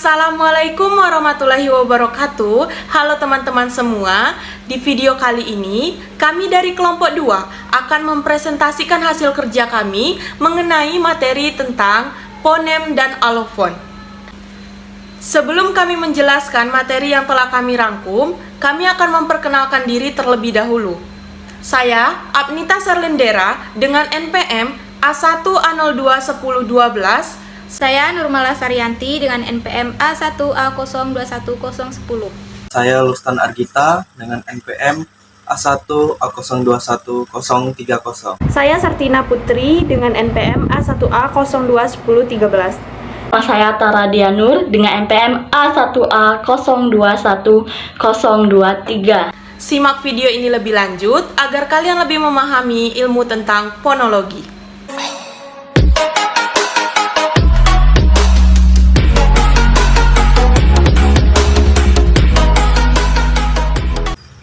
Assalamualaikum warahmatullahi wabarakatuh. Halo teman-teman semua. Di video kali ini, kami dari kelompok 2 akan mempresentasikan hasil kerja kami mengenai materi tentang fonem dan alofon. Sebelum kami menjelaskan materi yang telah kami rangkum, kami akan memperkenalkan diri terlebih dahulu. Saya, Apnita Serlindera, dengan NPM A1A021012. Saya Nurmala Saryanti dengan NPM A1A021010. Saya Lustan Argita dengan NPM A1A021030. Saya Sartina Putri dengan NPM A1A021013. Saya Tara Dianur dengan NPM A1A021023. Simak video ini lebih lanjut agar kalian lebih memahami ilmu tentang fonologi.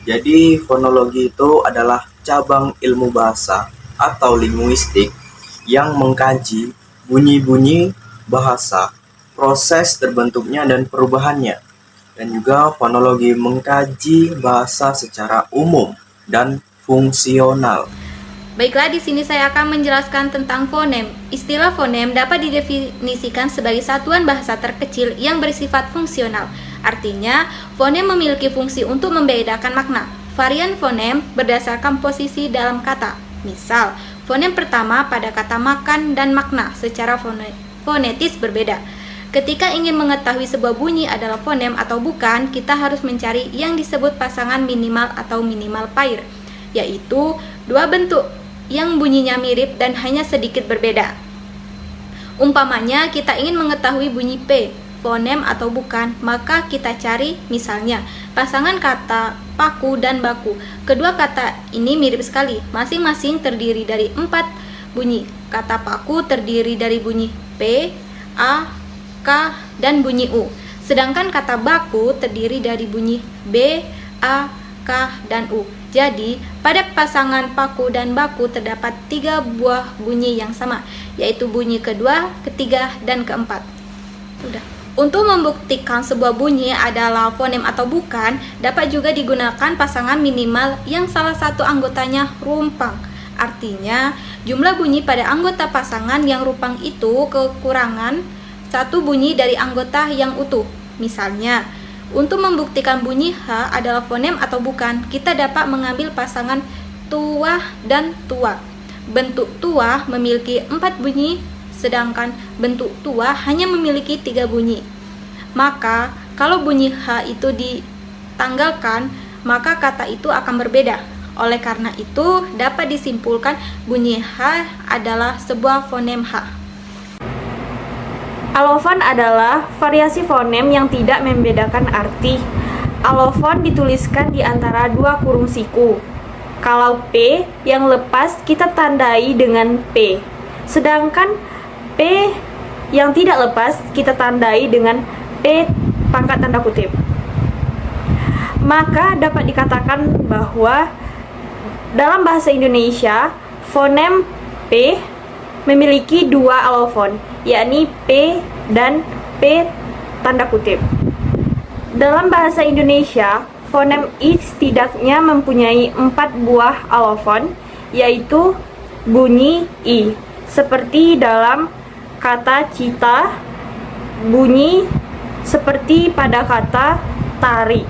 Jadi fonologi itu adalah cabang ilmu bahasa atau linguistik yang mengkaji bunyi-bunyi bahasa, proses terbentuknya dan perubahannya. Dan juga fonologi mengkaji bahasa secara umum dan fungsional. Baiklah, di sini saya akan menjelaskan tentang fonem. Istilah fonem dapat didefinisikan sebagai satuan bahasa terkecil yang bersifat fungsional. Artinya, fonem memiliki fungsi untuk membedakan makna. Varian fonem berdasarkan posisi dalam kata. Misal, fonem pertama pada kata makan dan makna secara fonetis berbeda. Ketika ingin mengetahui sebuah bunyi adalah fonem atau bukan, kita harus mencari yang disebut pasangan minimal atau minimal pair, yaitu dua bentuk yang bunyinya mirip dan hanya sedikit berbeda. Umpamanya, kita ingin mengetahui bunyi P, fonem atau bukan, maka kita cari misalnya pasangan kata paku dan baku. Kedua kata ini mirip sekali, masing-masing terdiri dari 4 bunyi. Kata paku terdiri dari bunyi P, A, K, dan bunyi U. Sedangkan kata baku terdiri dari bunyi B, A, K, dan U. Jadi, pada pasangan paku dan baku terdapat 3 buah bunyi yang sama, yaitu bunyi kedua, ketiga, dan keempat. Sudah. Untuk membuktikan sebuah bunyi adalah fonem atau bukan, dapat juga digunakan pasangan minimal yang salah satu anggotanya rumpang. Artinya, jumlah bunyi pada anggota pasangan yang rumpang itu kekurangan satu bunyi dari anggota yang utuh. Misalnya, untuk membuktikan bunyi H adalah fonem atau bukan, kita dapat mengambil pasangan tuah dan tua. Bentuk tuah memiliki 4 bunyi, sedangkan bentuk tua hanya memiliki 3 bunyi. Maka, kalau bunyi H itu ditanggalkan, maka kata itu akan berbeda. Oleh karena itu, dapat disimpulkan bunyi H adalah sebuah fonem H. Alofon adalah variasi fonem yang tidak membedakan arti. Alofon dituliskan di antara 2 kurung siku. Kalau P yang lepas kita tandai dengan P. Sedangkan P yang tidak lepas kita tandai dengan P pangkat tanda kutip. Maka dapat dikatakan bahwa dalam bahasa Indonesia, fonem P memiliki 2 alofon, yakni P dan P tanda kutip. Dalam bahasa Indonesia, fonem I setidaknya mempunyai 4 buah alofon, yaitu bunyi I, seperti dalam kata cita, bunyi seperti pada kata tarik,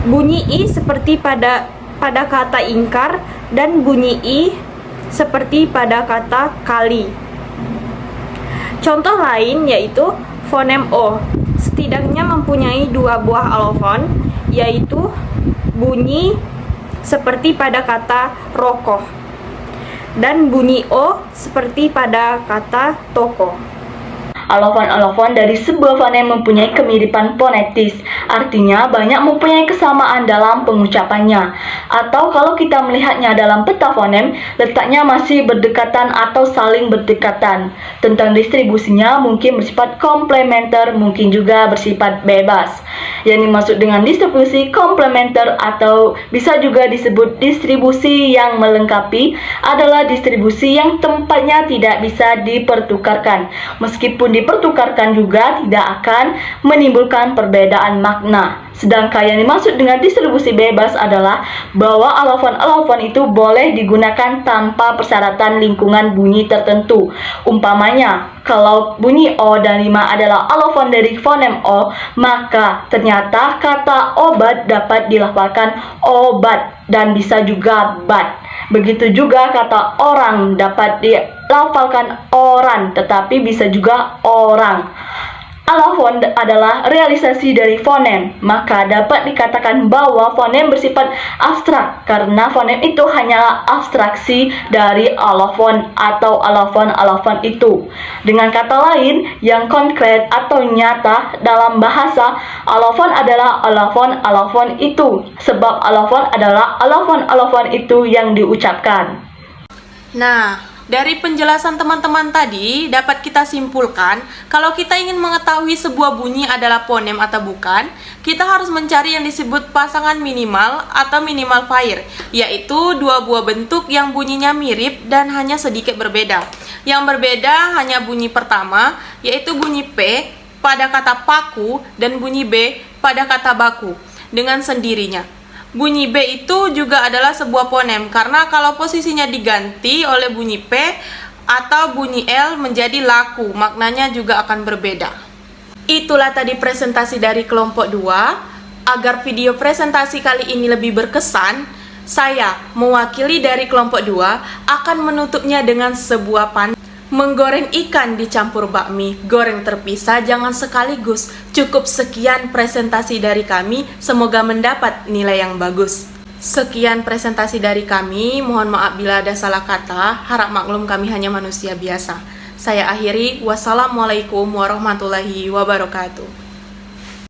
bunyi I seperti pada kata ingkar, dan bunyi I seperti pada kata kali. Contoh lain yaitu fonem O, setidaknya mempunyai 2 buah alofon, yaitu bunyi seperti pada kata rokok dan bunyi O seperti pada kata toko. Alofon-alofon dari sebuah fonem mempunyai kemiripan fonetis. artinya banyak mempunyai kesamaan dalam pengucapannya. Atau kalau kita melihatnya dalam peta fonem, letaknya masih berdekatan atau saling berdekatan. Tentang distribusinya mungkin bersifat komplementer, mungkin juga bersifat bebas. Yang dimaksud dengan distribusi komplementer atau bisa juga disebut distribusi yang melengkapi adalah distribusi yang tempatnya tidak bisa dipertukarkan. Meskipun dipertukarkan juga tidak akan menimbulkan perbedaan makna. Sedangkan yang dimaksud dengan distribusi bebas adalah bahwa alofon-alofon itu boleh digunakan tanpa persyaratan lingkungan bunyi tertentu. Umpamanya, kalau bunyi O dan 5 adalah alofon dari fonem O, maka ternyata kata obat dapat dilafalkan obat dan bisa juga bat. Begitu juga kata orang dapat dilafalkan oran, tetapi bisa juga orang. Alofon adalah realisasi dari fonem, maka dapat dikatakan bahwa fonem bersifat abstrak karena fonem itu hanyalah abstraksi dari alofon atau alofon-alofon itu. Dengan kata lain, yang konkret atau nyata dalam bahasa, alofon adalah alofon-alofon itu, sebab alofon adalah alofon-alofon itu yang diucapkan. Nah, dari penjelasan teman-teman tadi dapat kita simpulkan kalau kita ingin mengetahui sebuah bunyi adalah fonem atau bukan, kita harus mencari yang disebut pasangan minimal atau minimal pair, yaitu dua buah bentuk yang bunyinya mirip dan hanya sedikit berbeda. Yang berbeda hanya bunyi pertama, yaitu bunyi P pada kata paku dan bunyi B pada kata baku dengan sendirinya. Bunyi B itu juga adalah sebuah fonem karena kalau posisinya diganti oleh bunyi P atau bunyi L menjadi laku, maknanya juga akan berbeda. Itulah tadi presentasi dari kelompok 2. Agar video presentasi kali ini lebih berkesan, saya mewakili dari kelompok 2 akan menutupnya dengan sebuah pantun. Menggoreng ikan dicampur bakmi, goreng terpisah jangan sekaligus. Cukup sekian presentasi dari kami, semoga mendapat nilai yang bagus. Sekian presentasi dari kami, mohon maaf bila ada salah kata, harap maklum kami hanya manusia biasa. Saya akhiri, wassalamualaikum warahmatullahi wabarakatuh.